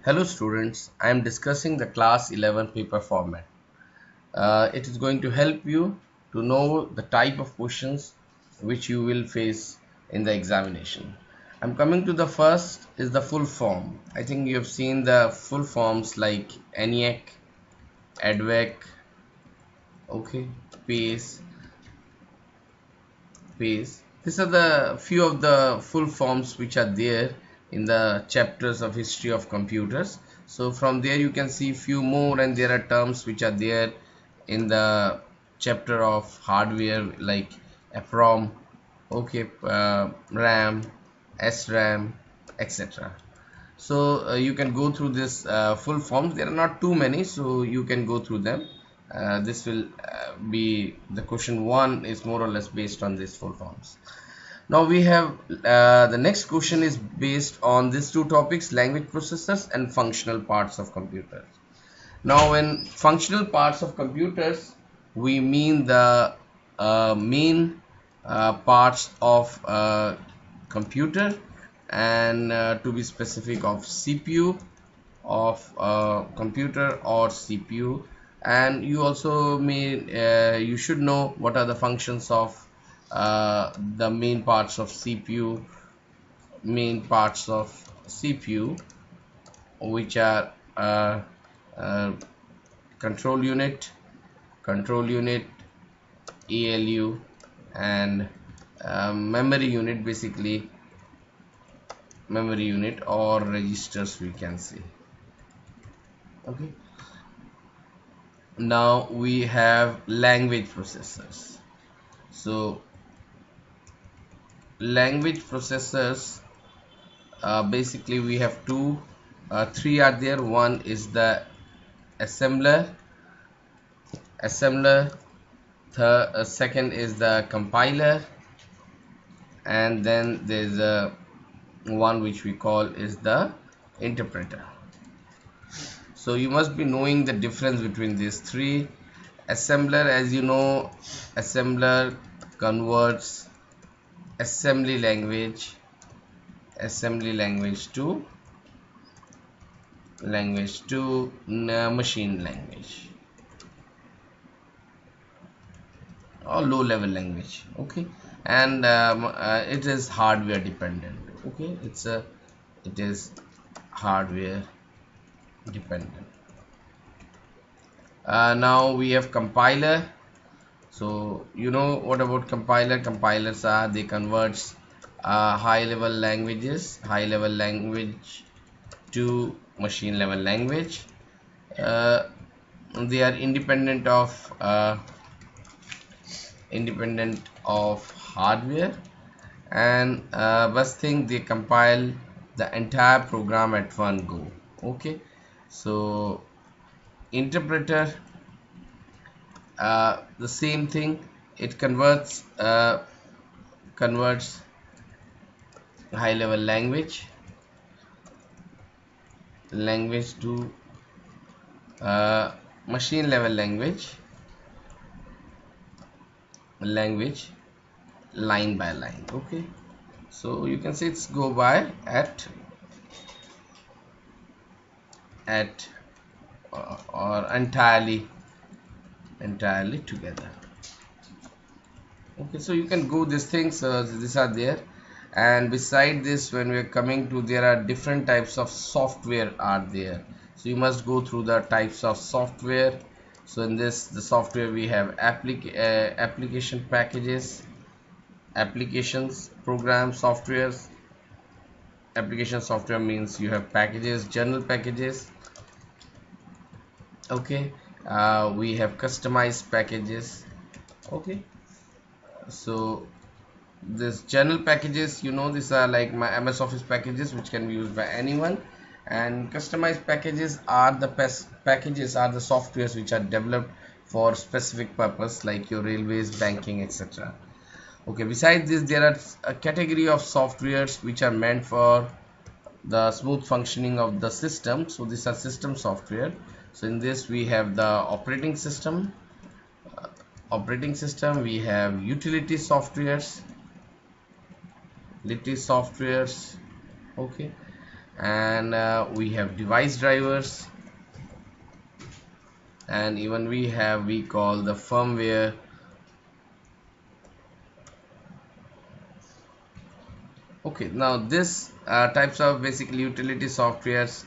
Hello students, I am discussing the class 11 paper format. It is going to help you to know the type of questions which you will face in the examination. I'm coming to the first is the full form. I think you have seen the full forms like ENIAC, ADVAC, okay, PACE, PACE. These are the few of the full forms which are there in the chapters of history of computers. So from there you can see few more, and there are terms which are there in the chapter of hardware like EPROM, okay, RAM, SRAM, etc. So you can go through this full forms. There are not too many, so you can go through them. This will be the question 1 is more or less based on these full forms. Now we have the next question is based on these two topics, language processors and functional parts of computers. Now in functional parts of computers we mean the main parts of computer, and to be specific of CPU of computer or CPU. And you also may you should know what are the functions of the main parts of CPU, which are uh, control unit, ALU, and memory unit, basically memory unit or registers we can say. Okay, now we have language processors. So language processors, basically we have three are there. One is the assembler, second is the compiler, and then there's a one which we call is the interpreter. So you must be knowing the difference between these three. Assembler, as you know, assembler converts assembly language to machine language or low level language, okay. And it is hardware dependent, okay. It is hardware dependent. Now we have compiler. So you know what about compiler? Compilers are, they converts high level language to machine level language. They are independent of hardware, and first thing, they compile the entire program at one go, okay. So interpreter, the same thing, it converts high level language to uh, machine level language line by line, okay. So you can say it's go by at or entirely together, okay. So you can go these things, these are there. And beside this, when we are coming to, there are different types of software are there, so you must go through the types of software. So in this, the software, we have application packages, applications, program softwares. Application software means you have packages, general packages, okay. We have customized packages, okay. So this general packages, you know, these are like my MS Office packages which can be used by anyone, and customized packages are the softwares which are developed for specific purpose, like your railways, banking, etc. Okay, besides this, there are a category of softwares which are meant for the smooth functioning of the system. So these are system software. So in this, we have the operating system, we have utility softwares, okay. and we have device drivers, and even we call the firmware. Okay, now this types of basically utility softwares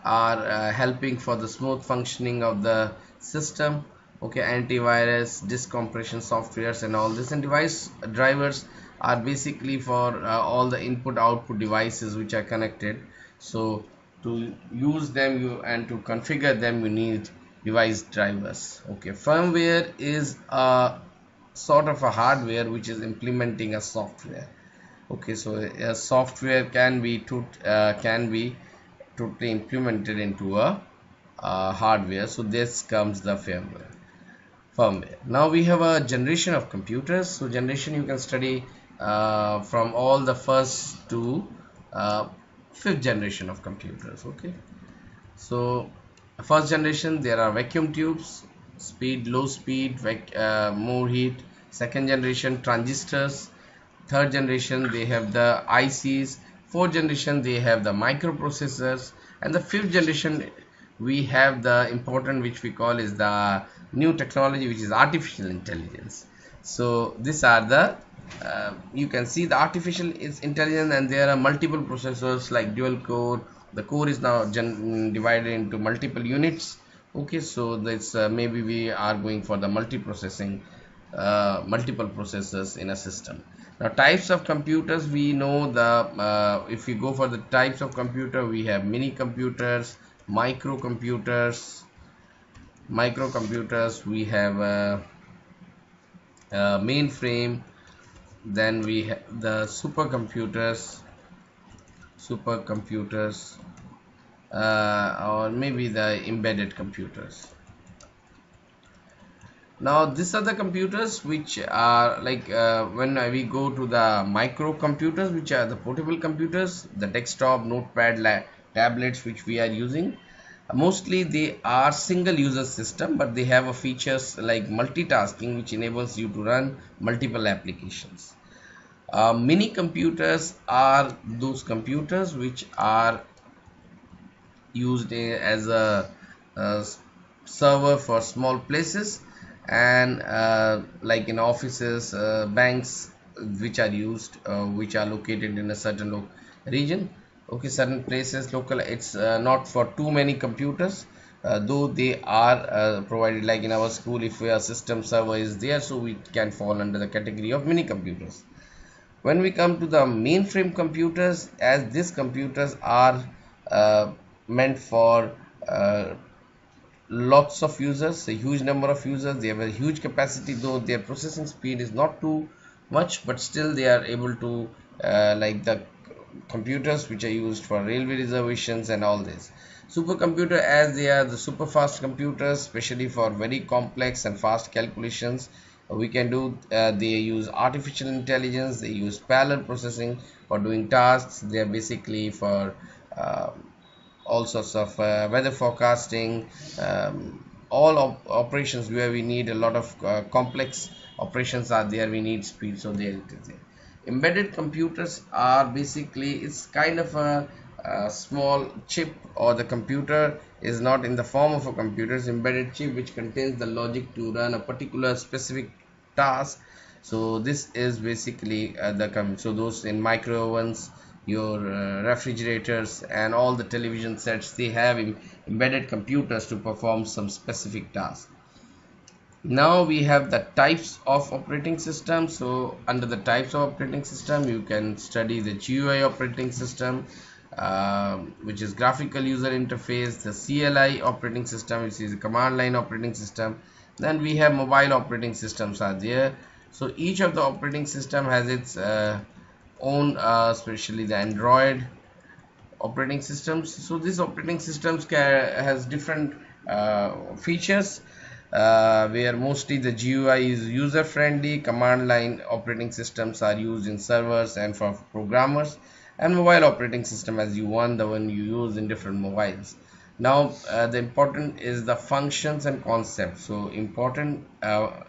are helping for the smooth functioning of the system. Okay, antivirus, disk compression softwares and all this, and device drivers are basically for all the input output devices which are connected. So to use them and to configure them, you need device drivers. Okay, firmware is a sort of a hardware which is implementing a software. Okay, so a software can be totally implemented into a hardware. So this comes the firmware. Now we have a generation of computers. So generation you can study from all the first to uh, fifth generation of computers. Okay, so first generation there are vacuum tubes, speed, low speed, more heat. Second generation transistors. Third generation they have the ICs. Fourth generation they have the microprocessors, and the fifth generation we have the important which we call is the new technology, which is artificial intelligence. So these are the you can see the artificial is intelligence, and there are multiple processors like dual core. The core is now divided into multiple units. Okay, so that's maybe we are going for the multiple processors in a system. Now types of computers, we know the if we go for the types of computer, we have mini computers, microcomputers, we have mainframe, then we have the supercomputers, or maybe the embedded computers. Now these are the computers which are like when we go to the microcomputers, which are the portable computers, the desktop, notepad, tablets which we are using. Mostly they are single user system, but they have a features like multitasking, which enables you to run multiple applications. Mini computers are those computers which are used as a server for small places, and like in offices, banks, which are used which are located in a certain region. Okay, certain places local, it's not for too many computers, though they are provided, like in our school, if a system server is there, so we can fall under the category of mini computers. When we come to the mainframe computers, as these computers are meant for lots of users, a huge number of users, they have a huge capacity, though their processing speed is not too much, but still they are able to like the computers which are used for railway reservations and all this. Supercomputer, as they are the super fast computers, especially for very complex and fast calculations we can do. They use artificial intelligence, they use parallel processing for doing tasks. They are basically for uh, all sorts of weather forecasting, all operations where we need a lot of complex operations are there, we need speed, so there it is there. Embedded computers are basically, it's kind of a small chip, or the computer is not in the form of a computer, it's embedded chip which contains the logic to run a particular specific task. So this is basically so those in micro ovens, your refrigerators and all the television sets, they have embedded computers to perform some specific task. Now we have the types of operating system. So under the types of operating system, you can study the GUI operating system, which is graphical user interface, the CLI operating system, which is a command line operating system. Then we have mobile operating systems are there. So each of the operating system has its own, especially the Android operating systems. So these operating systems has different features, where mostly the GUI is user friendly. Command line operating systems are used in servers and for programmers, and mobile operating system as the one you use in different mobiles. Now the important is the functions and concepts. So important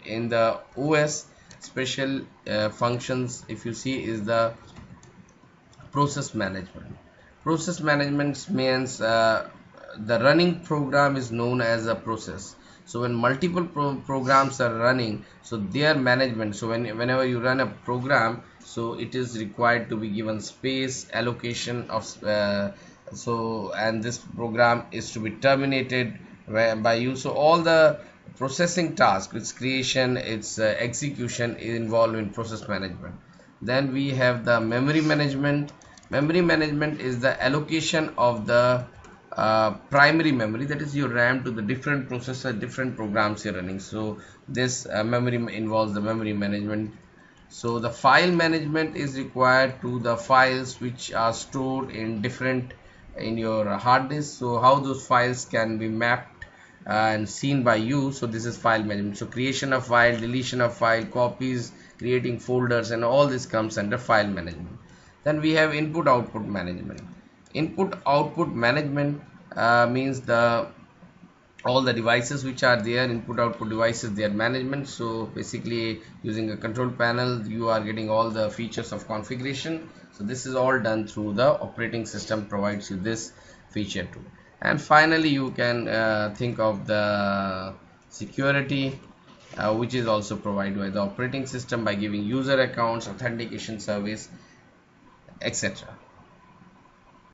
in the OS, special functions if you see is the process management. Process management means the running program is known as a process. So when multiple programs are running, so their management, so whenever you run a program, so it is required to be given space allocation of and this program is to be terminated by you. So all the processing task, its creation, its execution is involved in process management. Then we have the memory management. Memory management is the allocation of the primary memory, that is your RAM, to the different processor, different programs you're running. So this memory involves the memory management. So the file management is required to the files which are stored in different in your hard disk. So how those files can be mapped and seen by you. So this is file management. So creation of file, deletion of file, copies, creating folders, and all this comes under file management. Then we have input output management. Input output management means the all the devices which are there, input output devices, their management. So basically using a control panel you are getting all the features of configuration. So this is all done through the operating system provides you this feature too. And finally you can think of the security, which is also provided by the operating system by giving user accounts, authentication service, etc.